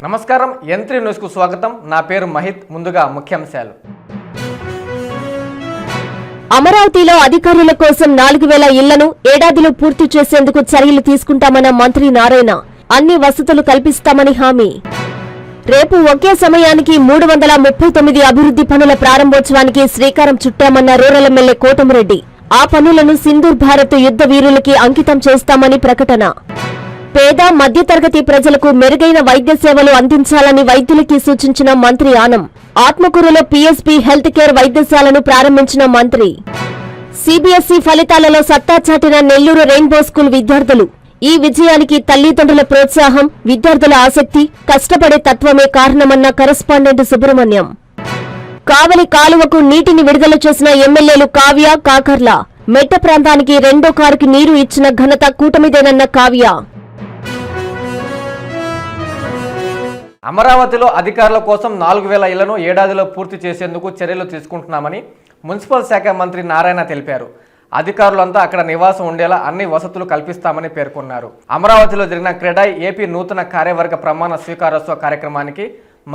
నమస్కారం యంత్రి న్యూస్ కు స్వాగతం. నా పేరు మహిత్. ముందుగా ముఖ్యాంశాలు. అమరావతిలో అధికారుల కోసం 4000 ఇళ్లను ఏడాదిలో పూర్తి చేసేందుకు చర్యలు తీసుకుంటామన్న మంత్రి నారాయణ. అన్ని వసతులు కల్పిస్తామని హామీ. రేపు ఒకే సమయానికి 339 అభివృద్ధి పనుల ప్రారంభోత్సవానికి శ్రీకారం చుట్టామన్న రూరల్ ఎమ్మెల్యే కోటమిరెడ్డి. ఆ పనులను సింధూర్ భారత్ యుద్ధ వీరులకి అంకితం చేస్తామని ప్రకటన. పేద మధ్యతరగతి ప్రజలకు మెరుగైన వైద్య సేవలు అందించాలని వైద్యులకి సూచించిన మంత్రి ఆనం. ఆత్మకూరులో పీఎస్పీ హెల్త్ కేర్ వైద్యశాలను ప్రారంభించిన మంత్రి. సీబీఎస్ఈ ఫలితాలలో సత్తా చాటిన నెల్లూరు రెయిన్బో స్కూల్ విద్యార్థులు. ఈ విజయానికి తల్లిదండ్రుల ప్రోత్సాహం, విద్యార్థుల ఆసక్తి, కష్టపడే తత్వమే కారణమన్న కరెస్పాండెంట్ సుబ్రహ్మణ్యం. కావలి కాలువకు నీటిని విడుదల చేసిన ఎమ్మెల్యేలు కావ్య, కాకర్ల. మెట్ట ప్రాంతానికి రెండో కారుకి నీరు ఇచ్చిన ఘనత కూటమిదేనన్న కావ్య. అమరావతిలో అధికారుల కోసం 4000 ఇళ్లను ఏడాదిలో పూర్తి చేసేందుకు చర్యలు తీసుకుంటున్నామని మున్సిపల్ శాఖ మంత్రి నారాయణ తెలిపారు. అధికారులంతా అక్కడ నివాసం ఉండేలా అన్ని వసతులు కల్పిస్తామని పేర్కొన్నారు. అమరావతిలో జరిగిన క్రెడాయ్ ఏపీ నూతన కార్యవర్గ ప్రమాణ స్వీకారోత్సవ కార్యక్రమానికి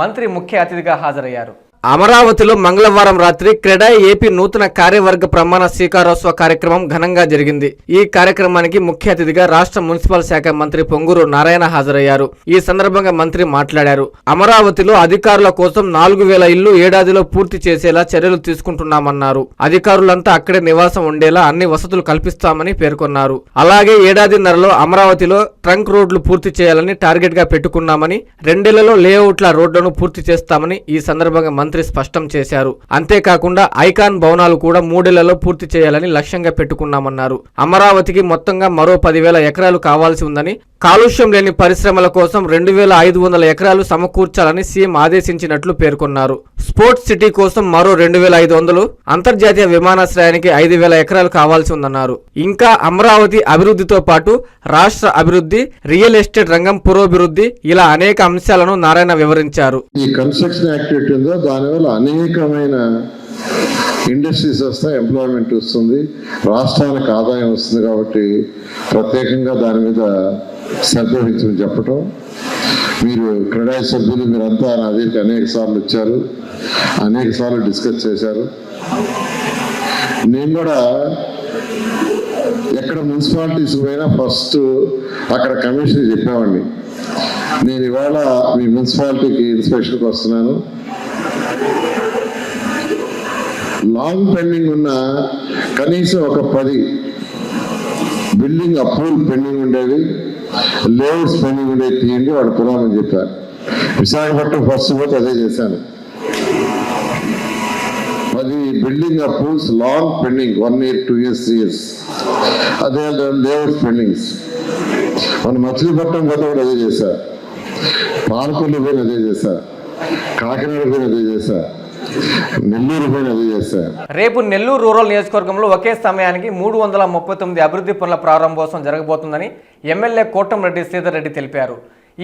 మంత్రి ముఖ్య అతిథిగా హాజరయ్యారు. అమరావతిలో మంగళవారం రాత్రి క్రెడాయ్ ఏపీ నూతన కార్యవర్గ ప్రమాణ స్వీకారోత్సవ కార్యక్రమం ఘనంగా జరిగింది. ఈ కార్యక్రమానికి ముఖ్య అతిథిగా రాష్ట్ర మున్సిపల్ శాఖ మంత్రి పొంగూరు నారాయణ హాజరయ్యారు. ఈ సందర్భంగా మంత్రి మాట్లాడారు. అమరావతిలో అధికారుల కోసం 4000 ఇళ్లు ఏడాదిలో పూర్తి చేసేలా చర్యలు తీసుకుంటున్నామన్నారు. అధికారులంతా అక్కడే నివాసం ఉండేలా అన్ని వసతులు కల్పిస్తామని పేర్కొన్నారు. అలాగే ఏడాదిన్నరలో అమరావతిలో ట్రంక్ రోడ్లు పూర్తి చేయాలని టార్గెట్ గా పెట్టుకున్నామని, 2 ఏళ్లలో లేఅవుట్ల రోడ్లను పూర్తి చేస్తామని ఈ సందర్భంగా మంత్రి స్పష్టం చేశారు. అంతేకాకుండా ఐకాన్ భవనాలు కూడా 3 ఏళ్లలో పూర్తి చేయాలని లక్ష్యంగా పెట్టుకున్నామన్నారు. అమరావతికి మొత్తంగా మరో 10,000 ఎకరాలు కావాల్సి ఉందని, కాలుష్యం లేని పరిశ్రమల కోసం 2500 ఎకరాలు సమకూర్చాలని సీఎం ఆదేశించినట్లు పేర్కొన్నారు. స్పోర్ట్స్ సిటీ కోసం మరో 2500, అంతర్జాతీయ విమానాశ్రయానికి 5000 ఎకరాలు కావాల్సి ఉందన్నారు. ఇంకా అమరావతి అభివృద్ధితో పాటు రాష్ట్ర అభివృద్ధి, రియల్ ఎస్టేట్ రంగం పురోభివృద్ధి, ఇలా అనేక అంశాలను నారాయణ వివరించారు. ఈ కన్స్ట్రక్షన్ యాక్టివిటీ ఉందో దానివల్ల అనేకమైన ఇండస్ట్రీస్ వస్తాయి, ఎంప్లాయ్మెంట్ వస్తుంది, రాష్ట్రానికి ఆదాయం వస్తుంది. కాబట్టి ప్రత్యేకంగా దాని మీద శ్రద్ధ వహించమని చెప్పటం. మీరు క్రెడాయ్ సభ్యులు మీరంతా నా దగ్గరికి అనేక సార్లు వచ్చారు, అనేక సార్లు డిస్కస్ చేశారు. నేను కూడా ఎక్కడ మున్సిపాలిటీస్ పోయినా ఫస్ట్ అక్కడ కమిషనర్ చెప్పేవాడిని, నేను ఇవాళ మీ మున్సిపాలిటీకి ఇన్స్పెక్షన్కి వస్తున్నాను, లాంగ్ పెండింగ్ ఉన్న కనీసం ఒక 10 బిల్డింగ్ అప్రూవల్ పెండింగ్ ఉండేవి, లేఅవుట్స్ పెండింగ్ ఉండేవి తీయండి, వాడు పురామని చెప్పారు. విశాఖపట్నం ఫస్ట్ పోతే అదే చేశాను. 10 building approvals long pending, 1 year 2 years 3 years, అదే లేఅవుట్స్ పెండింగ్స్. మన మచిలీపట్నం పోతే కూడా అదే చేశారు, పాలకొల్లు పోయిన అదే చేశారు, కాకినాడ పోయిన అదే చేశారు, నెల్లూరు పోయిన అదే చేశారు. రేపు నెల్లూరు రూరల్ నియోజకవర్గంలో ఒకే సమయానికి 339 అభివృద్ధి పనుల ప్రారంభోత్సవం జరగబోతుందని ఎమ్మెల్యే కోటమిరెడ్డి శ్రీధర్ రెడ్డి తెలిపారు.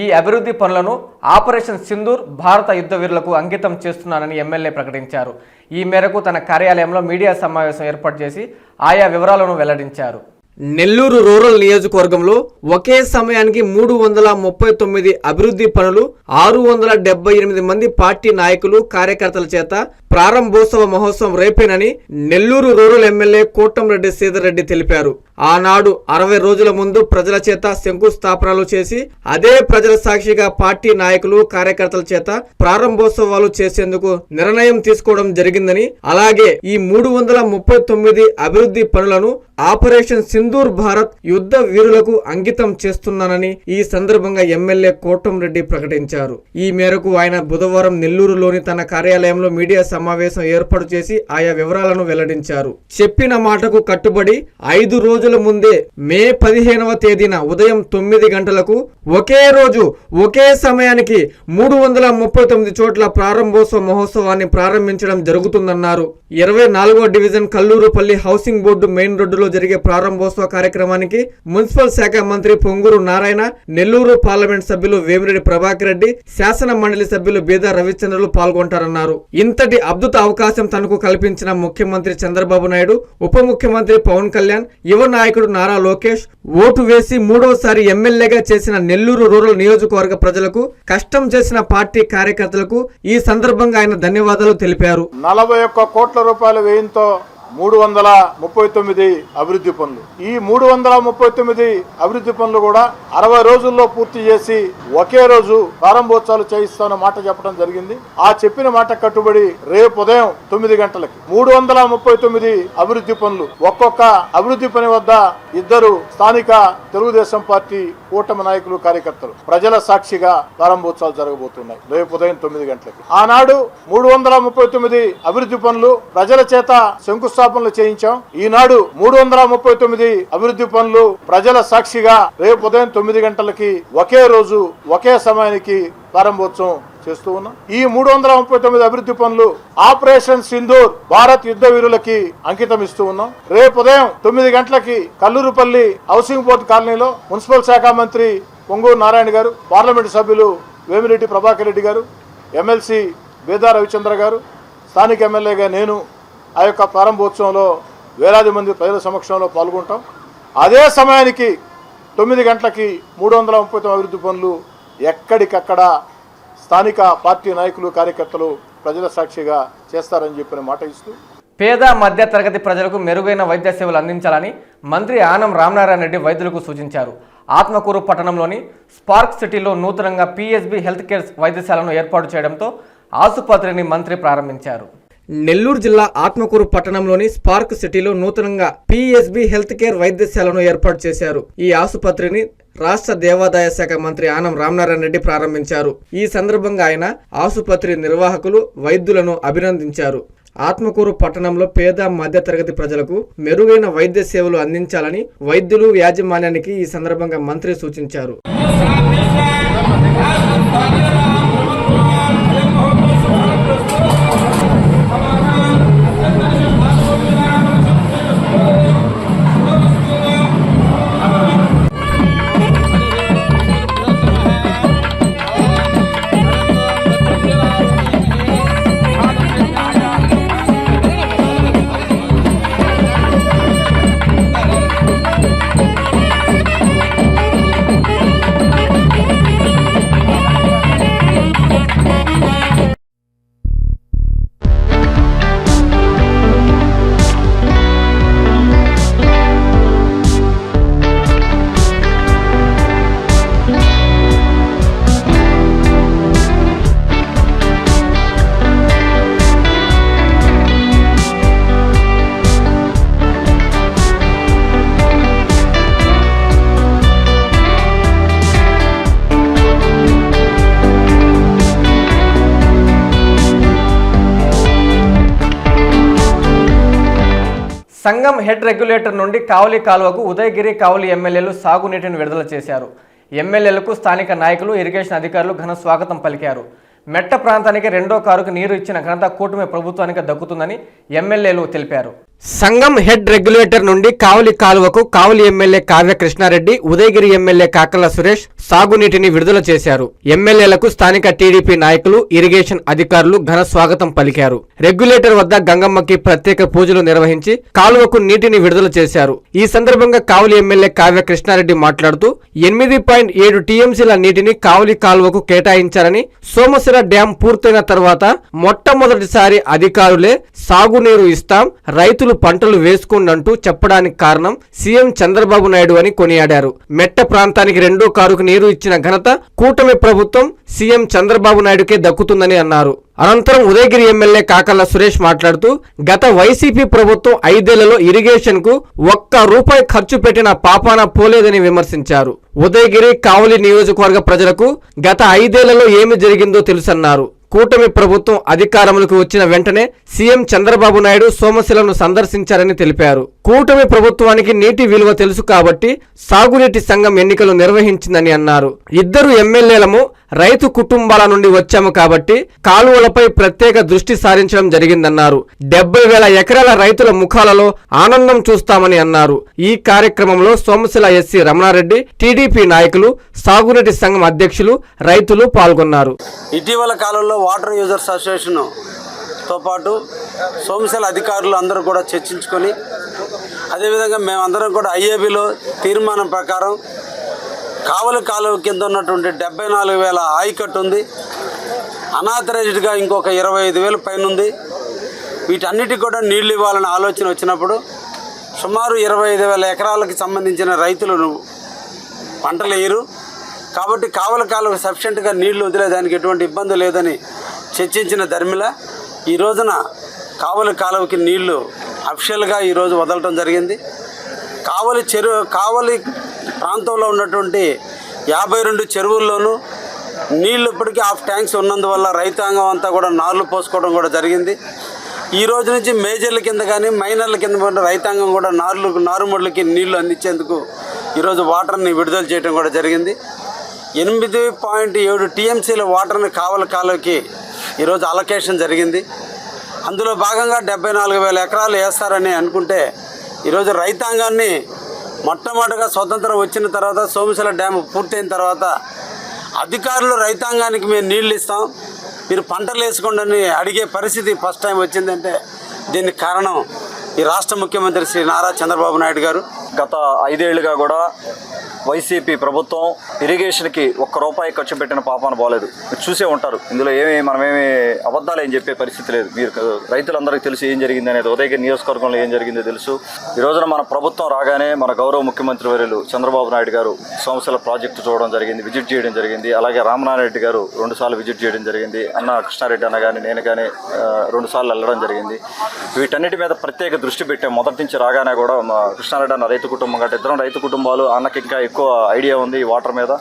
ఈ అభివృద్ధి పనులను ఆపరేషన్ సింధూర్ భారత యుద్ధ వీరులకు అంకితం చేస్తున్నానని ఎమ్మెల్యే ప్రకటించారు. ఈ మేరకు తన కార్యాలయంలో మీడియా సమావేశం ఏర్పాటు చేసి ఆయా వివరాలను వెల్లడించారు. నెల్లూరు రూరల్ నియోజకవర్గంలో ఒకే సమయానికి 339 అభివృద్ధి పనులు 678 మంది పార్టీ నాయకులు, కార్యకర్తల చేత ప్రారంభోత్సవ మహోత్సవం రేపేనని నెల్లూరు రూరల్ ఎమ్మెల్యే కోటమిరెడ్డి శ్రీధర్ రెడ్డి తెలిపారు. ఆనాడు 60 రోజుల ముందు ప్రజల చేత శంకుస్థాపనలు చేసి అదే ప్రజల సాక్షిగా పార్టీ నాయకులు, కార్యకర్తల చేత ప్రారంభోత్సవాలు చేసేందుకు నిర్ణయం తీసుకోవడం జరిగిందని, అలాగే ఈ 339 అభివృద్ధి పనులను ఆపరేషన్ సింధూర్ భారత్ యుద్ధ వీరులకు అంకితం చేస్తున్నానని ఈ సందర్భంగా ఎమ్మెల్యే కోటమిరెడ్డి ప్రకటించారు. ఈ మేరకు ఆయన బుధవారం నెల్లూరులోని తన కార్యాలయంలో మీడియా సమావేశం ఏర్పాటు చేసి ఆయా వివరాలను వెల్లడించారు. చెప్పిన మాటకు కట్టుబడి 5 రోజుల ముందే మే 15వ తేదీన ఉదయం 9 గంటలకు ఒకే రోజు ఒకే సమయానికి 339 చోట్ల ప్రారంభోత్సవ మహోత్సవాన్ని ప్రారంభించడం జరుగుతుందన్నారు. 24వ division Kallurupalli housing board main రోడ్డులో జరిగే ప్రారంభోత్సవ కార్యక్రమానికి మున్సిపల్ శాఖ మంత్రి పొంగూరు నారాయణ, నెల్లూరు పార్లమెంట్ సభ్యులు వేమిరెడ్డి ప్రభాకర్ రెడ్డి, శాసన మండలి సభ్యులు బీదా రవిచంద్రులు పాల్గొంటారన్నారు. ఇంతటి అద్భుత అవకాశం తనకు కల్పించిన ముఖ్యమంత్రి చంద్రబాబు నాయుడు, ఉప ముఖ్యమంత్రి పవన్ కళ్యాణ్, యువ నాయకుడు నారా లోకేష్ ఓటు వేసి మూడోసారి ఎమ్మెల్యేగా చేసిన నెల్లూరు రూరల్ నియోజకవర్గ ప్రజలకు, కష్టం చేసిన పార్టీ కార్యకర్తలకు ఈ సందర్భంగా ఆయన ధన్యవాదాలు తెలిపారు. 41 కోట్ల రూపాయల వ్యయంతో 339 అభివృద్ధి పనులు. ఈ 339 అభివృద్ధి పనులు కూడా 60 రోజుల్లో పూర్తి చేసి ఒకే రోజు ప్రారంభోత్సవాలు చేయిస్తామన్న మాట చెప్పడం జరిగింది. ఆ చెప్పిన మాట కట్టుబడి రేపు ఉదయం 9 గంటలకి 339 అభివృద్ధి పనులు, ఒక్కొక్క అభివృద్ధి పని వద్ద 2 స్థానిక తెలుగుదేశం పార్టీ కూటమి నాయకులు, కార్యకర్తలు ప్రజల సాక్షిగా ప్రారంభోత్సవాలు జరగబోతున్నాయి రేపు ఉదయం 9 గంటలకి. ఆనాడు 339 అభివృద్ధి పనులు ప్రజల చేత శంకుస్థాపనలు చేయించాం. ఈనాడు 339 అభివృద్ధి పనులు ప్రజల సాక్షిగా రేపు ఉదయం 9 గంటలకి ఒకే రోజు ఒకే సమయానికి ప్రారంభోత్సవం చేస్తూ ఉన్నాం. ఈ 339 అభివృద్ధి పనులు ఆపరేషన్ సింధూర్ భారత్ యుద్ధ వీరులకి అంకితం ఇస్తూ ఉన్నాం. రేపు ఉదయం 9 గంటలకి కల్లూరుపల్లి హౌసింగ్ బోర్డు కాలనీలో మున్సిపల్ శాఖ మంత్రి పొంగూరు నారాయణ గారు, పార్లమెంటు సభ్యులు వేమిరెడ్డి ప్రభాకర్ రెడ్డి గారు, ఎమ్మెల్సీ బేదా రవిచంద్ర గారు, స్థానిక ఎమ్మెల్యేగా నేను ఆ యొక్క ప్రారంభోత్సవంలో వేలాది మంది ప్రజల సమక్షంలో పాల్గొంటాం. అదే సమయానికి 9 గంటలకి 339 అభివృద్ధి పనులు ఎక్కడికక్కడ స్థానిక పార్టీ నాయకులు, కార్యకర్తలు ప్రజల సాక్షిగా చేస్తారని చెప్పిన మాట ఇస్తూ, పేద మధ్య తరగతి ప్రజలకు మెరుగైన వైద్య సేవలు అందించాలని మంత్రి ఆనం రామనారాయణ రెడ్డి వైద్యులకు సూచించారు. ఆత్మకూరు పట్టణంలోని స్పార్క్ సిటీలో నూతనంగా పిఎస్బి హెల్త్ కేర్ వైద్యశాలను ఏర్పాటు చేయడంతో ఆసుపత్రిని మంత్రి ప్రారంభించారు. నెల్లూరు జిల్లా ఆత్మకూరు పట్టణంలోని స్పార్క్ సిటీలో నూతనంగా పిఎస్బి హెల్త్ కేర్ వైద్యశాలను ఏర్పాటు చేశారు. ఈ ఆసుపత్రిని రాష్ట్ర దేవాదాయ శాఖ మంత్రి ఆనం రామనారాయణ రెడ్డి ప్రారంభించారు. ఈ సందర్భంగా ఆయన ఆసుపత్రి నిర్వాహకులు, వైద్యులను అభినందించారు. ఆత్మకూరు పట్టణంలో పేద మధ్య తరగతి ప్రజలకు మెరుగైన వైద్య సేవలు అందించాలని వైద్యులు, యాజమాన్యానికి ఈ సందర్భంగా మంత్రి సూచించారు. సంఘం హెడ్ రెగ్యులేటర్ నుండి కావలి కాలువకు ఉదయగిరి, కావలి ఎమ్మెల్యేలు సాగునీటిని విడుదల చేశారు. ఎమ్మెల్యేలకు స్థానిక నాయకులు, ఇరిగేషన్ అధికారులు ఘన స్వాగతం పలికారు. మెట్ట ప్రాంతానికి 2వ కారుకు నీరు ఇచ్చిన ఘనత కూటమి ప్రభుత్వానికి దక్కుతుందని ఎమ్మెల్యేలు తెలిపారు. సంఘం హెడ్ రెగ్యులేటర్ నుండి కావలి కాలువకు కావలి ఎమ్మెల్యే కావ్య కృష్ణారెడ్డి, ఉదయగిరి ఎమ్మెల్యే కాకల సురేష్ సాగునీటిని విడుదల చేశారు. ఎమ్మెల్యేలకు స్థానిక టీడీపీ నాయకులు, ఇరిగేషన్ అధికారులు ఘన స్వాగతం పలికారు. రెగ్యులేటర్ వద్ద గంగమ్మకి ప్రత్యేక పూజలు నిర్వహించి కాలువకు నీటిని విడుదల చేశారు. ఈ సందర్భంగా కావలి ఎమ్మెల్యే కావ్య కృష్ణారెడ్డి మాట్లాడుతూ 8.7 టీఎంసీల నీటిని కావలి కాలువకు కేటాయించారని, సోమశిల డ్యాం పూర్తయిన తర్వాత మొట్టమొదటిసారి అధికారులే సాగునీరు ఇస్తాం, రైతులు పంటలు వేసుకోండంటూ చెప్పడానికి కారణం సీఎం చంద్రబాబు నాయుడు అని కొనియాడారు. మెట్ట ప్రాంతానికి 2వ కారుకు నీరు ఇచ్చిన ఘనత కూటమి ప్రభుత్వం, సీఎం చంద్రబాబు నాయుడుకే దక్కుతుందని అన్నారు. అనంతరం ఉదయగిరి ఎమ్మెల్యే కాకల సురేష్ మాట్లాడుతూ గత వైసీపీ ప్రభుత్వం 5 ఏళ్లలో ఇరిగేషన్ కు ₹1 ఖర్చు పెట్టిన పాపాన పోలేదని విమర్శించారు. ఉదయగిరి, కావలి నియోజకవర్గ ప్రజలకు గత 5 ఏళ్లలో ఏమి జరిగిందో తెలుసన్నారు. కూటమి ప్రభుత్వం అధికారంలోకి వచ్చిన వెంటనే సీఎం చంద్రబాబు నాయుడు సోమశిలను సందర్శించారని తెలిపారు. కూటమి ప్రభుత్వానికి నీటి విలువ తెలుసు కాబట్టి సాగునీటి సంఘం ఎన్నికలు నిర్వహించిందని అన్నారు. 2 ఎమ్మెల్యేలము రైతు కుటుంబాల నుండి వచ్చాము కాబట్టి కాలువలపై ప్రత్యేక దృష్టి సారించడం జరిగిందన్నారు. 70,000 ఎకరాల రైతుల ముఖాలలో ఆనందం చూస్తామని అన్నారు. ఈ కార్యక్రమంలో సోమశిల ఎస్సీ రమణారెడ్డి, టీడీపీ నాయకులు, సాగునీటి సంఘం అధ్యక్షులు, రైతులు పాల్గొన్నారు. ఇటీవల కాలంలో వాటర్ యూజర్స్ అసోసియేషన్ తో పాటు సోమశిల అధికారులు అందరూ కూడా చర్చించుకొని, అదేవిధంగా మేమందరం కూడా ఐఏబీలో తీర్మానం ప్రకారం కావలి కాలువ కింద ఉన్నటువంటి 74,000 ఆయకట్టు ఉంది, అనాథరైజ్డ్గా ఇంకొక 25,000 పైన ఉంది. వీటన్నిటికి కూడా నీళ్లు ఇవ్వాలనే ఆలోచన వచ్చినప్పుడు సుమారు 25,000 ఎకరాలకు సంబంధించిన రైతులు పంటలు వేయరు కాబట్టి కావలి కాలువకు సఫిషియెంట్గా నీళ్లు వదిలేదానికి ఎటువంటి ఇబ్బంది లేదని చర్చించిన ధర్మిల ఈ రోజున కావలి కాలువకి నీళ్లు అఫిషియల్గా ఈరోజు వదలటం జరిగింది. కావలి ప్రాంతంలో ఉన్నటువంటి 52 చెరువుల్లోనూ నీళ్లు ఇప్పటికీ హాఫ్ ట్యాంక్స్ ఉన్నందువల్ల రైతాంగం అంతా కూడా నార్లు పోసుకోవడం కూడా జరిగింది. ఈ రోజు నుంచి మేజర్ల కింద కానీ మైనర్ల కింద ఉన్న రైతాంగం కూడా నారుమడులకి నీళ్లు అందించేందుకు ఈరోజు వాటర్ని విడుదల చేయడం కూడా జరిగింది. 8.7 టీఎంసీల వాటర్ని కావలి కాలువకి ఈరోజు అలొకేషన్ జరిగింది. అందులో భాగంగా 74,000 ఎకరాలు వేస్తారని అనుకుంటే ఈరోజు రైతాంగాన్ని మొట్టమొదటిగా స్వతంత్రం వచ్చిన తర్వాత సోమశిల డ్యామ్ పూర్తయిన తర్వాత అధికారులు రైతాంగానికి మేము నీళ్ళు ఇస్తాం, మీరు పంటలు వేసుకోండి అని అడిగే పరిస్థితి ఫస్ట్ టైం వచ్చిందంటే దీనికి కారణం ఈ రాష్ట్ర ముఖ్యమంత్రి శ్రీ నారా చంద్రబాబు నాయుడు గారు. గత 5 ఏళ్లుగా కూడా వైసీపీ ప్రభుత్వం ఇరిగేషన్కి ₹1 ఖర్చు పెట్టిన పాపాన పోలేదు. మీరు చూసే ఉంటారు. ఇందులో మనమేమి అబద్ధాలు ఏం చెప్పే పరిస్థితి లేదు. మీరు రైతులందరికీ తెలుసు ఏం జరిగింది అనేది. ఉదయగిరి నియోజకవర్గంలో ఏం జరిగిందో తెలుసు. ఈ రోజున మన ప్రభుత్వం రాగానే మన గౌరవ ముఖ్యమంత్రి వర్యులు చంద్రబాబు నాయుడు గారు సోమశిల ప్రాజెక్టు చూడడం జరిగింది, విజిట్ చేయడం జరిగింది. అలాగే రామనారాయణ గారు 2 సార్లు విజిట్ చేయడం జరిగింది. అన్న కృష్ణారెడ్డి అన్న కానీ నేను కానీ 2 సార్లు వెళ్ళడం జరిగింది. వీటన్నిటి మీద ప్రత్యేక దృష్టి పెట్టాం. మొదటి నుంచి రాగానే కూడా మా కృష్ణారెడ్డి అన్న రైతు కుటుంబం కంటే ఇద్దరం రైతు కుటుంబాలు, అన్నకి ఇంకా ఎక్కువ ఐడియా ఉంది ఈ వాటర్ మీద.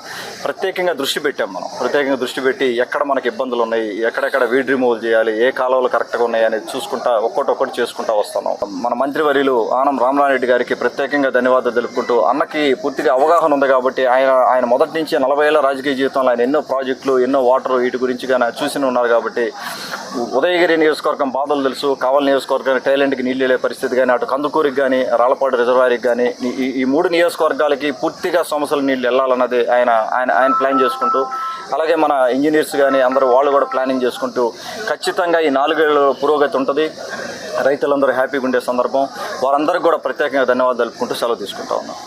ప్రత్యేకంగా దృష్టి పెట్టాం. ప్రత్యేకంగా దృష్టి పెట్టి ఎక్కడ మనకి ఇబ్బందులు ఉన్నాయి, ఎక్కడెక్కడ వీడ్ రిమూవల్ చేయాలి, ఏ కాలువలు కరెక్ట్గా ఉన్నాయి అనేది చూసుకుంటా ఒక్కొక్కటి చేసుకుంటా వస్తున్నాం. మన మంత్రివర్యులు ఆనం రామనారెడ్డి గారికి ప్రత్యేకంగా ధన్యవాదాలు తెలుపుకుంటూ, అన్నకి పూర్తిగా అవగాహన ఉంది కాబట్టి ఆయన మొదటి నుంచి 40 ఏళ్ల రాజకీయ జీవితంలో ఆయన ఎన్నో ప్రాజెక్టులు, ఎన్నో వాటర్ వీటి గురించి కానీ చూసి ఉన్నారు కాబట్టి ఉదయగిరి నియోజకవర్గం బాధలు తెలుసు. కావలి నియోజకవర్గానికి టైలెంట్కి నీళ్ళు వెళ్ళే పరిస్థితి కానీ, అటు కందుకూరికి కానీ, రాళ్లపాడు రిజర్వాయర్కి కానీ, ఈ 3 నియోజకవర్గాలకి పూర్తిగా సమస్యల నీళ్ళు వెళ్ళాలన్నది ఆయన ప్లాన్ చేసుకుంటూ, అలాగే మన ఇంజనీర్స్ కానీ అందరూ వాళ్ళు కూడా ప్లానింగ్ చేసుకుంటూ ఖచ్చితంగా ఈ 4 ఏళ్ళ పురోగతి ఉంటుంది. రైతులందరూ హ్యాపీగా ఉండే సందర్భం. వారందరికీ కూడా ప్రత్యేకంగా ధన్యవాదాలు తెలుపుకుంటూ సెలవు తీసుకుంటా ఉన్నాం.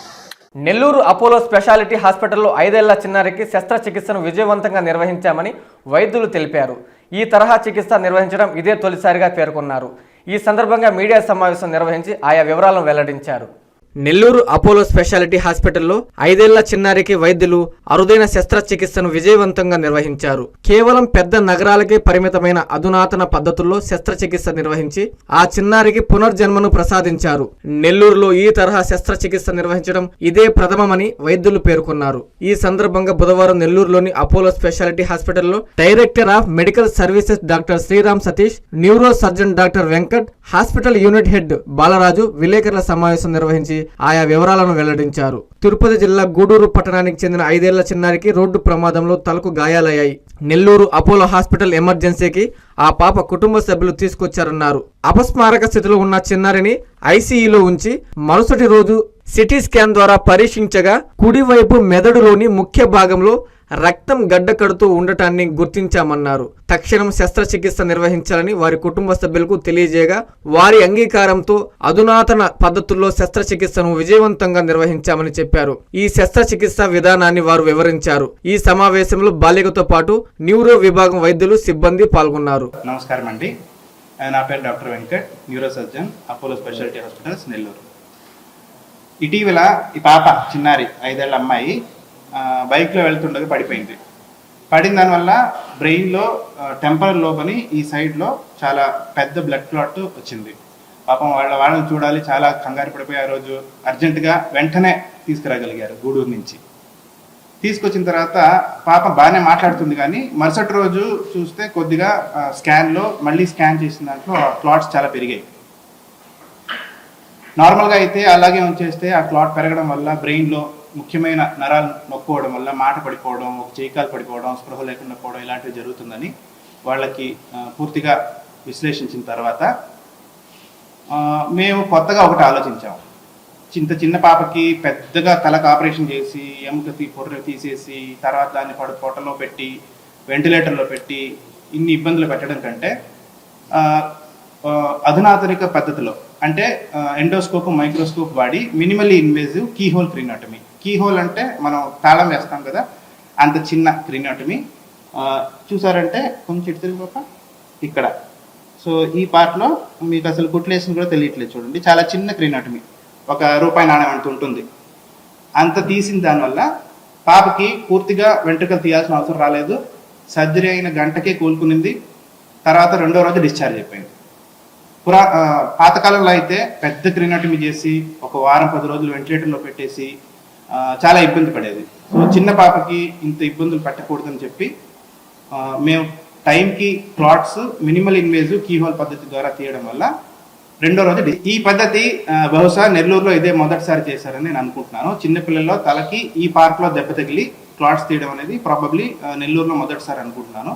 నెల్లూరు అపోలో స్పెషాలిటీ హాస్పిటల్లో 5 ఏళ్ల చిన్నారికి శస్త్రచికిత్సను విజయవంతంగా నిర్వహించామని వైద్యులు తెలిపారు. ఈ తరహా చికిత్స నిర్వహించడం ఇదే తొలిసారిగా పేర్కొన్నారు. ఈ సందర్భంగా మీడియా సమావేశం నిర్వహించి ఆయా వివరాలను వెల్లడించారు. నెల్లూరు అపోలో స్పెషాలిటీ హాస్పిటల్లో 5 ఏళ్ల చిన్నారికి వైద్యులు అరుదైన శస్త్రచికిత్సను విజయవంతంగా నిర్వహించారు. కేవలం పెద్ద నగరాలకే పరిమితమైన అధునాతన పద్ధతుల్లో శస్త్రచికిత్స నిర్వహించి ఆ చిన్నారికి పునర్జన్మను ప్రసాదించారు. నెల్లూరులో ఈ తరహా శస్త్రచికిత్స నిర్వహించడం ఇదే ప్రథమమని వైద్యులు పేర్కొన్నారు. ఈ సందర్భంగా బుధవారం నెల్లూరులోని అపోలో స్పెషాలిటీ హాస్పిటల్లో director of medical services doctor Sriram Satish, neurosurgeon doctor Venkat, hospital unit head Balaraju విలేకరుల సమావేశం నిర్వహించి ఆయా వివరాలను వెల్లడించారు. తిరుపతి జిల్లా గూడూరు పట్టణానికి చెందిన 5 ఏళ్ల చిన్నారికి రోడ్డు ప్రమాదంలో తలకు గాయాలయ్యాయి. నెల్లూరు అపోలో హాస్పిటల్ ఎమర్జెన్సీకి ఆ పాప కుటుంబ సభ్యులు తీసుకొచ్చారన్నారు. అపస్మారక స్థితిలో ఉన్న చిన్నారిని ఐసీయూలో ఉంచి మరుసటి రోజు సిటీ స్కాన్ ద్వారా పరీక్షించగా కుడివైపు మెదడులోని ముఖ్య భాగంలో రక్తం గడ్డ కడుతూ ఉండటాన్ని గుర్తించామన్నారు. తక్షణం శస్త్రచికిత్స నిర్వహించాలని వారి కుటుంబ సభ్యులకు తెలియజేయగా వారి అంగీకారంతో అధునాతన పద్ధతుల్లో శస్త్రచికిత్సను విజయవంతంగా నిర్వహించామని చెప్పారు. ఈ శస్త్రచికిత్స విధానాన్ని వారు వివరించారు. ఈ సమావేశంలో బాలికతో పాటు న్యూరో విభాగం వైద్యులు, సిబ్బంది పాల్గొన్నారు. నమస్కారం అండి. నా పేరు doctor Venkat, neuro surgeon, Apollo speciality hospitals Nellore. ఇటీవల ఈ పాప చిన్నారి 5 ఏళ్ల అమ్మాయి బైక్లో వెళ్తుండగా పడిపోయింది. పడిన దానివల్ల బ్రెయిన్లో టెంపరల్ లోబ్ అని ఈ సైడ్లో చాలా పెద్ద బ్లడ్ క్లాట్ వచ్చింది. పాపం వాళ్ళని చూడాలి, చాలా కంగారు పడిపోయి ఆ రోజు అర్జెంటుగా వెంటనే తీసుకురాగలిగారు గూడూరు నుంచి. తీసుకొచ్చిన తర్వాత పాప బాగానే మాట్లాడుతుంది, కానీ మరుసటి రోజు చూస్తే కొద్దిగా స్కాన్లో మళ్ళీ స్కాన్ చేసిన దాంట్లో క్లాట్స్ చాలా పెరిగాయి. నార్మల్గా అయితే అలాగే ఉంచేస్తే ఆ క్లాట్ పెరగడం వల్ల బ్రెయిన్లో ముఖ్యమైన నరాలు నొక్కుకోవడం వల్ల మాట పడిపోవడం, ఒక చేయికాలు పడిపోవడం, స్పృహ లేకుండా పోవడం ఇలాంటివి జరుగుతుందని వాళ్ళకి పూర్తిగా విశ్లేషించిన తర్వాత మేము కొత్తగా ఒకటి ఆలోచించాము. చిన్న పాపకి పెద్దగా తలకు ఆపరేషన్ చేసి ఎముక పొర్రె తీసేసి తర్వాత దాన్ని పొట్టలో పెట్టి వెంటిలేటర్లో పెట్టి ఇన్ని ఇబ్బందులు పెట్టడం కంటే అధునాతనిక పద్ధతిలో అంటే ఎండోస్కోప్ మైక్రోస్కోప్ వాడి మినిమల్లీ ఇన్వేజివ్ కీహోల్ క్రీనాటమీ. కీహోల్ అంటే మనం తాళం వేస్తాం కదా, అంత చిన్న క్రీనాటమీ. చూసారంటే కొంచెం ఇటు తిరిగి పాప ఇక్కడ. సో ఈ పార్ట్లో మీకు అసలు కుట్లేసిన కూడా తెలియట్లేదు చూడండి, చాలా చిన్న క్రీనాటమీ, ₹1 నాణ్యం అంత ఉంటుంది. అంత తీసిన దానివల్ల పాపకి పూర్తిగా వెంట్రుకలు తీయాల్సిన అవసరం రాలేదు. సర్జరీ అయిన గంటకే కోలుకునింది. తర్వాత 2వ రోజు డిశ్చార్జ్ అయిపోయింది. పాతకాలంలో అయితే పెద్ద క్రీనాటమీ చేసి 1 వారం 10 రోజులు వెంటిలేటర్లో పెట్టేసి చాలా ఇబ్బంది పడేది. సో చిన్న పాపకి ఇంత ఇబ్బందులు పెట్టకూడదని చెప్పి మేము టైంకి క్లాట్స్ మినిమల్ ఇన్వేజివ్ కీహోల్ పద్ధతి ద్వారా తీయడం వల్ల 2వ రోజు ఈ పద్ధతి బహుశా నెల్లూరులో ఇదే మొదటిసారి చేశారని నేను అనుకుంటున్నాను. చిన్నపిల్లల్లో తలకి ఈ పార్ట్లో దెబ్బ తగిలి క్లాట్స్ తీయడం అనేది ప్రాబబ్లీ నెల్లూరులో మొదటిసారి అనుకుంటున్నాను.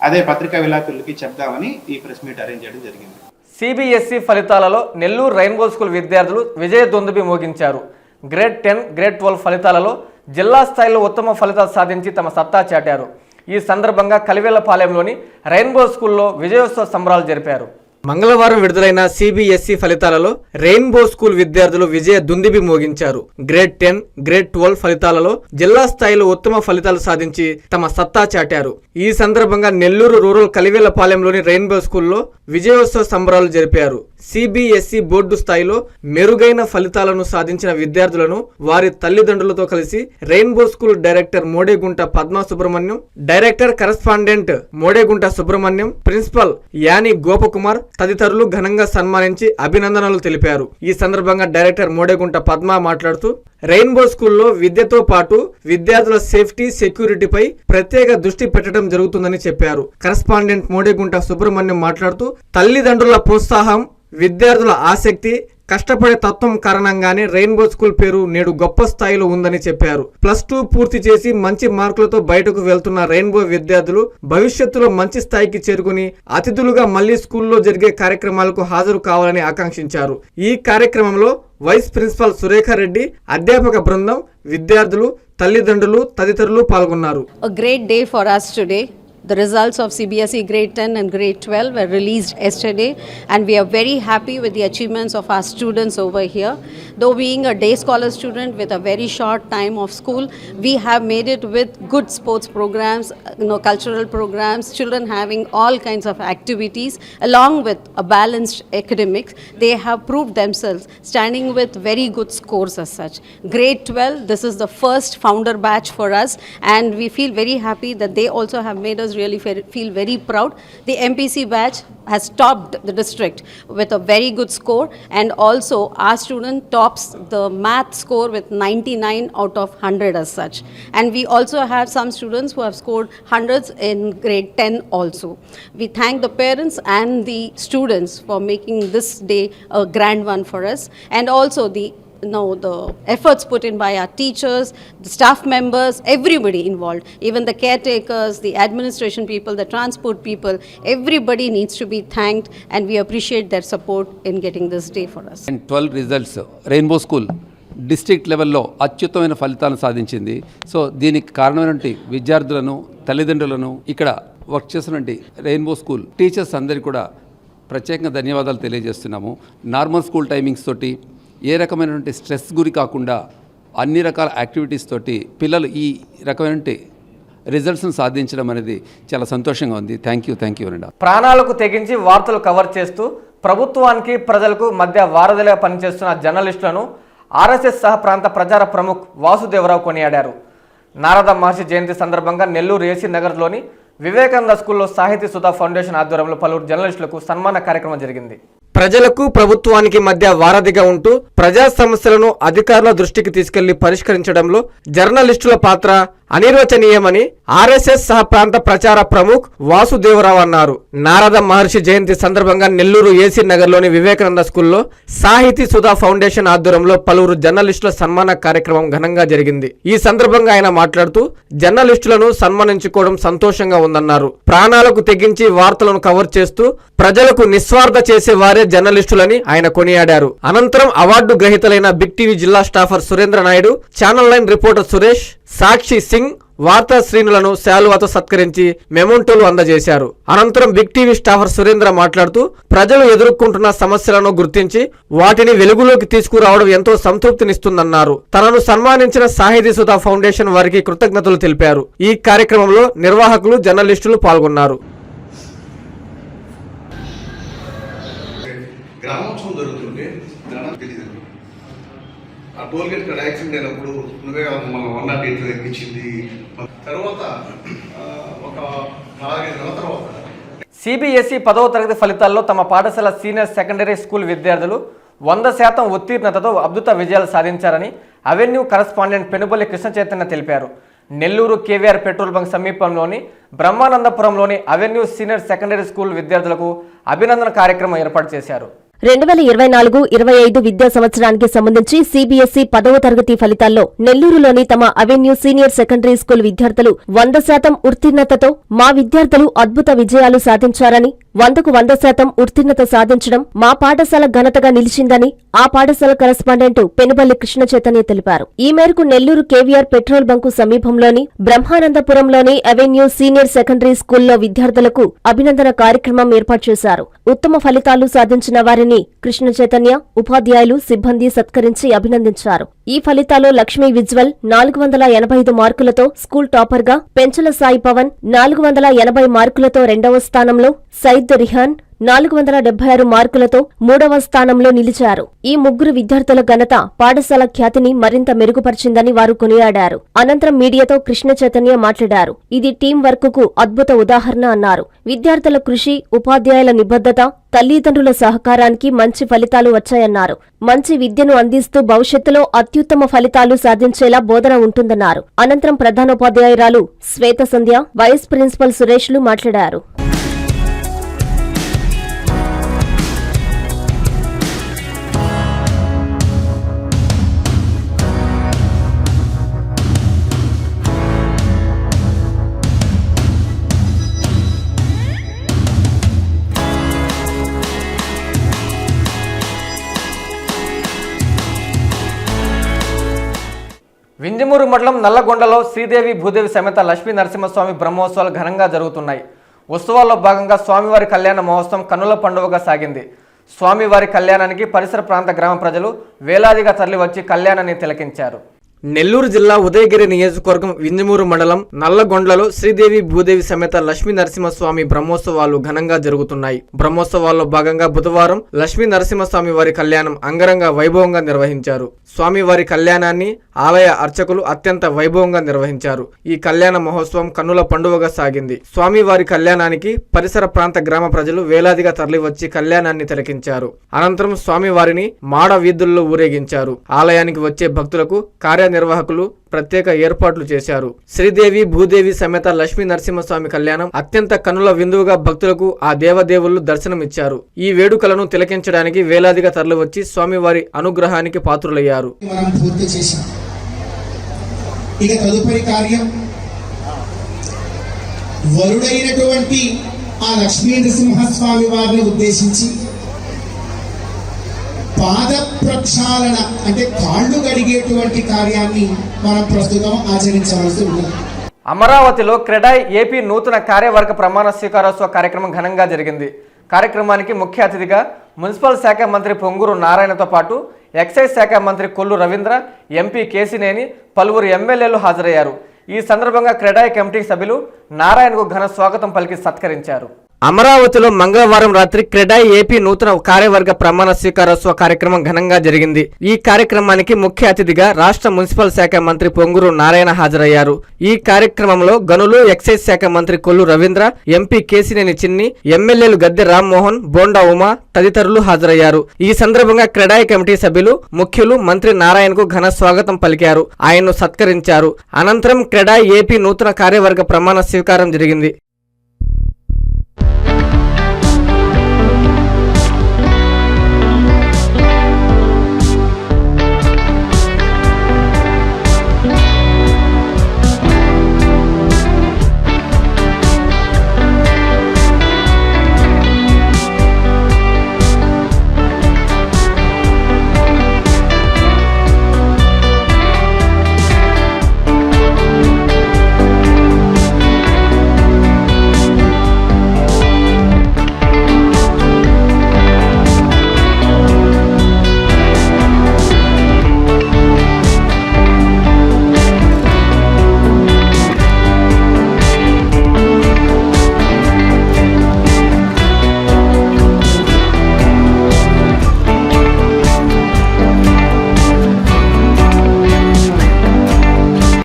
అదే పత్రికా విలేకరులకి చెప్దామని ఈ ప్రెస్ మీట్ అరేంజ్ చేయడం జరిగింది. సిబిఎస్ఈ ఫలితాలలో నెల్లూరు రెయిన్బో స్కూల్ విద్యార్థులు విజయ దుందుబి మోగించారు. గ్రేడ్ 10, గ్రేడ్ 12 ఫలితాలలో జిల్లా స్థాయిలో ఉత్తమ ఫలితాలు సాధించి తమ సత్తా చాటారు. ఈ సందర్భంగా కలివేలపాలెంలోని రెయిన్బో స్కూల్లో విజయోత్సవ సంబరాలు జరిపారు. మంగళవారం విడుదలైన సిబిఎస్ఈ ఫలితాలలో రెయిన్బో స్కూల్ విద్యార్థులు విజయ దుందిబి మోగించారు. గ్రేడ్ 10, గ్రేడ్ 12 ఫలితాలలో జిల్లా స్థాయిలో ఉత్తమ ఫలితాలు సాధించి తమ సత్తా చాటారు. ఈ సందర్భంగా నెల్లూరు రూరల్ కలివేలపాలెంలోని రెయిన్బో స్కూల్లో విజయోత్సవ సంబరాలు జరిపారు. సిబిఎస్ఈ బోర్డు స్థాయిలో మెరుగైన ఫలితాలను సాధించిన విద్యార్థులను వారి తల్లిదండ్రులతో కలిసి rainbow school director Modegunta Padma Subrahmanyam, director correspondent Modegunta Subrahmanyam, principal Annie Gopakumar తదితరులు ఘనంగా సన్మానించి అభినందనలు తెలిపారు. ఈ సందర్భంగా డైరెక్టర్ మోడేగుంట పద్మ మాట్లాడుతూ రెయిన్బో స్కూల్లో విద్యతో పాటు విద్యార్థుల సేఫ్టీ, సెక్యూరిటీపై ప్రత్యేక దృష్టి పెట్టడం జరుగుతుందని చెప్పారు. కరెస్పాండెంట్ మోడేగుంట సుబ్రహ్మణ్యం మాట్లాడుతూ తల్లిదండ్రుల ప్రోత్సాహం, విద్యార్థుల ఆసక్తి, కష్టపడే తత్వం కారణంగానే రెయిన్బో స్కూల్ పేరు నేడు గొప్ప స్థాయిలో ఉందని చెప్పారు. +2 పూర్తి చేసి మంచి మార్కులతో బయటకు వెళ్తున్న రెయిన్బో విద్యార్థులు భవిష్యత్తులో మంచి స్థాయికి చేరుకుని అతిథులుగా మళ్లీ స్కూల్లో జరిగే కార్యక్రమాలకు హాజరు కావాలని ఆకాంక్షించారు. ఈ కార్యక్రమంలో వైస్ ప్రిన్సిపల్ సురేఖ రెడ్డి, అధ్యాపక బృందం, విద్యార్థులు, తల్లిదండ్రులు తదితరులు పాల్గొన్నారు. A great day for us today. The results of CBSE grade 10 and grade 12 were released yesterday, and we are very happy with the achievements of our students over here. Though being a day scholar student with a very short time of school, we have made it with good sports programs, cultural programs, children having all kinds of activities along with a balanced academics. They have proved themselves standing with very good scores as such. Grade 12, this is the first founder batch for us, and we feel very happy that they also have made us really feel very proud. The MPC batch has topped the district with a very good score, and also our student tops the math score with 99 out of 100 as such. And we also have some students who have scored hundreds in grade 10 also. We thank the parents and the students for making this day a grand one for us, and also the efforts put in by our teachers, the staff members, everybody involved, even the caretakers, the administration people, the transport people, everybody needs to be thanked, and we appreciate their support in getting this day for us. And 12 results, rainbow school district లెవెల్లో అత్యుత్తమైన ఫలితాలను సాధించింది. So దీనికి కారణమైనటువంటి విద్యార్థులను, తల్లిదండ్రులను, ఇక్కడ work చేస్తున్నటువంటి rainbow school teachers అందరికీ కూడా ప్రత్యేకంగా ధన్యవాదాలు తెలియజేస్తున్నాము. నార్మల్ స్కూల్ టైమింగ్స్ తోటి ఏ రకమైనటువంటి స్ట్రెస్ గురి కాకుండా అన్ని రకాల యాక్టివిటీస్ తోటి పిల్లలు ఈ రకమైనటువంటి రిజల్ట్స్ను సాధించడం అనేది చాలా సంతోషంగా ఉంది. థ్యాంక్ యూ అండి. ప్రాణాలకు తెగించి వార్తలు కవర్ చేస్తూ ప్రభుత్వానికి ప్రజలకు మధ్య వారధిగా పనిచేస్తున్న జర్నలిస్టులను ఆర్ఎస్ఎస్ సహ ప్రాంత ప్రచార ప్రముఖ్ వాసుదేవరావు కొనియాడారు. నారద మహర్షి జయంతి సందర్భంగా నెల్లూరు ఏసీ నగర్లోని వివేకానంద స్కూల్లో సాహితీ సుధా ఫౌండేషన్ ఆధ్వర్యంలో పలువురు జర్నలిస్టులకు సన్మాన కార్యక్రమం జరిగింది. ప్రజలకు ప్రభుత్వానికి మధ్య వారధిగా ఉంటూ ప్రజా సమస్యలను అధికారుల దృష్టికి తీసుకెళ్లి పరిష్కరించడంలో జర్నలిస్టుల పాత్ర అనిర్వచనీయమని ఆర్ఎస్ఎస్ సహ ప్రాంత ప్రచార ప్రముఖ్ వాసుదేవరావు అన్నారు. నారద మహర్షి జయంతి సందర్భంగా నెల్లూరు ఏసీ నగర్లోని వివేకానంద స్కూల్లో సాహితీ సుధా ఫౌండేషన్ ఆధ్వర్యంలో పలువురు జర్నలిస్టుల సన్మాన కార్యక్రమం ఘనంగా జరిగింది. ఈ సందర్భంగా ఆయన మాట్లాడుతూ జర్నలిస్టులను సన్మానించుకోవడం సంతోషంగా ఉందన్నారు. ప్రాణాలకు తెగించి వార్తలను కవర్ చేస్తూ ప్రజలకు నిస్వార్థ చేసే వారే జర్నలిస్టులని ఆయన కొనియాడారు. అనంతరం అవార్డు గ్రహీతలైన బిగ్ టీవీ జిల్లా staffer Surendra Naidu, channel 9 reporter Suresh, Sakshi Singh, వార్తా శ్రేణులను శాలువాతో సత్కరించి మెమోంటోలు అందజేశారు. అనంతరం బిగ్ టీవీ స్టాఫర్ సురేంద్ర మాట్లాడుతూ ప్రజలు ఎదుర్కొంటున్న సమస్యలను గుర్తించి వాటిని వెలుగులోకి తీసుకురావడం ఎంతో సంతృప్తినిస్తుందన్నారు. తనను సన్మానించిన సాహితీ సుధా ఫౌండేషన్ వారికి కృతజ్ఞతలు తెలిపారు. ఈ కార్యక్రమంలో నిర్వాహకులు, జర్నలిస్టులు పాల్గొన్నారు. గ్రామోత్సవం జరుగుతుంటే తెలియదు. ఆ టోల్గేట్ ఇక్కడ యాక్సిడెంట్ అయినప్పుడు నువ్వే మనం 108 ఎక్కించింది. తర్వాత ఒక 4-5 నెలల తర్వాత సిబిఎస్ఈ 10వ తరగతి ఫలితాల్లో తమ పాఠశాల సీనియర్ సెకండరీ స్కూల్ విద్యార్థులు 100% ఉత్తీర్ణతతో అద్భుత విజయాలు సాధించారని అవెన్యూ కరస్పాండెంట్ పెనుబల్లి కృష్ణ చైతన్య తెలిపారు. నెల్లూరు కేవీఆర్ పెట్రోల్ బంక్ సమీపంలోని బ్రహ్మానందపురంలోని అవెన్యూ సీనియర్ సెకండరీ స్కూల్ విద్యార్థులకు అభినందన కార్యక్రమం ఏర్పాటు చేశారు. 2024-25 విద్యా సంవత్సరానికి సంబంధించి సిబిఎస్ఈ 10వ తరగతి ఫలితాల్లో నెల్లూరులోని తమ అవెన్యూ సీనియర్ సెకండరీ స్కూల్ విద్యార్థులు 100% ఉత్తీర్ణతతో మా విద్యార్థులు అద్భుత విజయాలు సాధించారని, 100కు 100% ఉత్తీర్ణత సాధించడం మా పాఠశాల ఘనతగా నిలిచిందని ఆ పాఠశాల కరెస్పాండెంట్ పెనుబల్లి కృష్ణ చైతన్య తెలిపారు. ఈ మేరకు నెల్లూరు కేవీఆర్ పెట్రోల్ బంకు సమీపంలోని బ్రహ్మానందపురంలోని అవెన్యూ సీనియర్ సెకండరీ స్కూల్లో విద్యార్థులకు అభినందన కార్యక్రమం ఏర్పాటు చేశారు. ఉత్తమ ఫలితాలు సాధించిన వారిని కృష్ణ చైతన్య, ఉపాధ్యాయులు, సిబ్బంది సత్కరించి అభినందించారు. ఈ ఫలితాల్లో లక్ష్మీ విజ్వల్ 485 మార్కులతో స్కూల్ టాపర్ గా, పెంచల సాయి పవన్ 480 మార్కులతో 2వ స్థానంలో, సైద్ రిహాన్ 476 మార్కులతో 3వ స్థానంలో నిలిచారు. ఈ ముగ్గురు విద్యార్థుల ఘనత పాఠశాల ఖ్యాతిని మరింత మెరుగుపరిచిందని వారు కొనియాడారు. అనంతరం మీడియాతో కృష్ణ చైతన్య మాట్లాడారు. ఇది టీం వర్క్ కు అద్భుత ఉదాహరణ అన్నారు. విద్యార్థుల కృషి, ఉపాధ్యాయుల నిబద్ధత, తల్లిదండ్రుల సహకారానికి మంచి ఫలితాలు వచ్చాయన్నారు. మంచి విద్యను అందిస్తూ భవిష్యత్తులో అత్యుత్తమ ఫలితాలు సాధించేలా బోధన ఉంటుందన్నారు. అనంతరం ప్రధానోపాధ్యాయురాలు శ్వేత సంధ్య, వైస్ ప్రిన్సిపల్ సురేష్లు మాట్లాడారు. వింజమూరు మండలం నల్లగొండలో శ్రీదేవి భూదేవి సమేత లక్ష్మీ నరసింహస్వామి బ్రహ్మోత్సవాలు ఘనంగా జరుగుతున్నాయి. ఉత్సవాల్లో భాగంగా స్వామివారి కళ్యాణ మహోత్సవం కన్నుల పండుగగా సాగింది. స్వామివారి కళ్యాణానికి పరిసర ప్రాంత గ్రామ ప్రజలు వేలాదిగా తరలివచ్చి కళ్యాణాన్ని తిలకించారు. నెల్లూరు జిల్లా ఉదయగిరి నియోజకవర్గం వింజమూరు మండలం నల్లగొండలో శ్రీదేవి భూదేవి సమేత లక్ష్మీ నరసింహస్వామి బ్రహ్మోత్సవాలు ఘనంగా జరుగుతున్నాయి. బ్రహ్మోత్సవాల్లో భాగంగా బుధవారం లక్ష్మీ నరసింహస్వామి వారి కళ్యాణం అంగరంగ వైభవంగా నిర్వహించారు. స్వామివారి కళ్యాణాన్ని ఆలయ అర్చకులు అత్యంత వైభవంగా నిర్వహించారు. ఈ కళ్యాణ మహోత్సవం కన్నుల పండుగగా సాగింది. స్వామివారి కళ్యాణానికి పరిసర ప్రాంత గ్రామ ప్రజలు వేలాదిగా తరలివచ్చి కళ్యాణాన్ని తిలకించారు. అనంతరం స్వామివారిని మాడ వీధుల్లో ఊరేగించారు. ఆలయానికి వచ్చే భక్తులకు కార్యనిర్వాహకులు ప్రత్యేక ఏర్పాట్లు చేశారు. శ్రీదేవి భూదేవి సమేత లక్ష్మీ నరసింహస్వామి కళ్యాణం అత్యంత కన్నుల విందువుగా భక్తులకు ఆ దేవదేవులు దర్శనమిచ్చారు. ఈ వేడుకలను తిలకించడానికి వేలాదిగా తరలివచ్చి స్వామివారి అనుగ్రహానికి పాత్రులయ్యారు. ఇక తదుపరి కార్యం వరుడైనటువంటి ఆ లక్ష్మీ నరసింహస్వామి వారిని ఉద్దేశించి పాద ప్రక్షాళన అంటే కాళ్ళు గడిగేటువంటి కార్యాన్ని మనం ప్రస్తుతం ఆచరించవలసి ఉన్నది. అమరావతిలో క్రెడాయ్ ఏపీ నూతన కార్యవర్గ ప్రమాణ స్వీకారోత్సవ కార్యక్రమం ఘనంగా జరిగింది. కార్యక్రమానికి ముఖ్య అతిథిగా మున్సిపల్ శాఖ మంత్రి పొంగూరు నారాయణతో పాటు ఎక్సైజ్ శాఖ మంత్రి కొల్లు రవీంద్ర, ఎంపీ కేసినేని, పలువురు ఎమ్మెల్యేలు హాజరయ్యారు. ఈ సందర్భంగా క్రెడాయ్ కమిటీ సభ్యులు నారాయణకు ఘన స్వాగతం పలికి సత్కరించారు. అమరావతిలో మంగళవారం రాత్రి క్రెడాయ్ ఏపీ నూతన కార్యవర్గ ప్రమాణ స్వీకారోత్సవ కార్యక్రమం ఘనంగా జరిగింది. ఈ కార్యక్రమానికి ముఖ్య అతిథిగా రాష్ట్ర మున్సిపల్ శాఖ మంత్రి పొంగూరు నారాయణ హాజరయ్యారు. ఈ కార్యక్రమంలో గనులు, ఎక్సైజ్ శాఖ మంత్రి కొల్లు రవీంద్ర, ఎంపీ కేసినేని చిన్ని, ఎమ్మెల్యేలు గద్దె రామ్మోహన్, బోండా ఉమా తదితరులు హాజరయ్యారు. ఈ సందర్భంగా క్రెడాయ్ కమిటీ సభ్యులు, ముఖ్యులు మంత్రి నారాయణకు ఘన స్వాగతం పలికారు. ఆయన్ను సత్కరించారు. అనంతరం క్రెడాయ్ ఏపీ నూతన కార్యవర్గ ప్రమాణ స్వీకారం జరిగింది.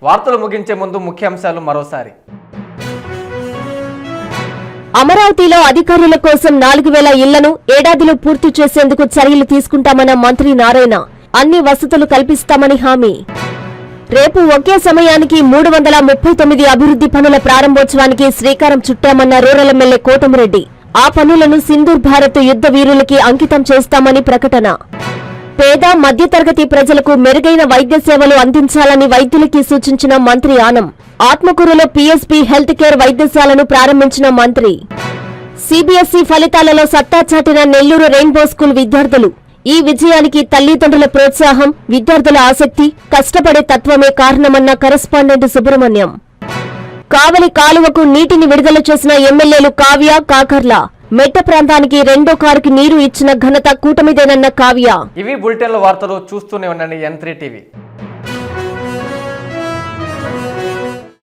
వార్తలు ముగించే ముందు ముఖ్యాంశాలు మరోసారి. అమరావతిలో అధికారుల కోసం 4000 ఇళ్లను ఏడాదిలో పూర్తి చేసేందుకు చర్యలు తీసుకుంటామన్న మంత్రి నారాయణ. అన్ని వసతులు కల్పిస్తామని హామీ. రేపు ఒకే సమయానికి 339 అభివృద్ధి పనుల ప్రారంభోత్సవానికి శ్రీకారం చుట్టామన్న రూరల్ ఎమ్మెల్యే కోటమిరెడ్డి. ఆ పనులను సింధూర్ భారత్ యుద్ధ వీరులకి అంకితం చేస్తామని ప్రకటన. పేద మధ్యతరగతి ప్రజలకు మెరుగైన వైద్య సేవలు అందించాలని వైద్యులకి సూచించిన మంత్రి ఆనం. ఆత్మకూరులో పీఎస్పీ హెల్త్ కేర్ వైద్యశాలను ప్రారంభించిన మంత్రి. సీబీఎస్ఈ ఫలితాలలో సత్తా చాటిన నెల్లూరు రెయిన్బో స్కూల్ విద్యార్థులు. ఈ విజయానికి తల్లిదండ్రుల ప్రోత్సాహం, విద్యార్థుల ఆసక్తి, కష్టపడే తత్వమే కారణమన్న కరెస్పాండెంట్ సుబ్రహ్మణ్యం. కావలి కాలువకు నీటిని విడుదల చేసిన ఎమ్మెల్యేలు కావ్య, కాకర్ల. మెట్ట ప్రాంతానికి 2వ కారుకి నీరు ఇచ్చిన ఘనత కూటమిదేనన్న కావ్య. ఇవి బులెటిన్ల వార్తలు. చూస్తూనే ఉండండి N3 టీవీ.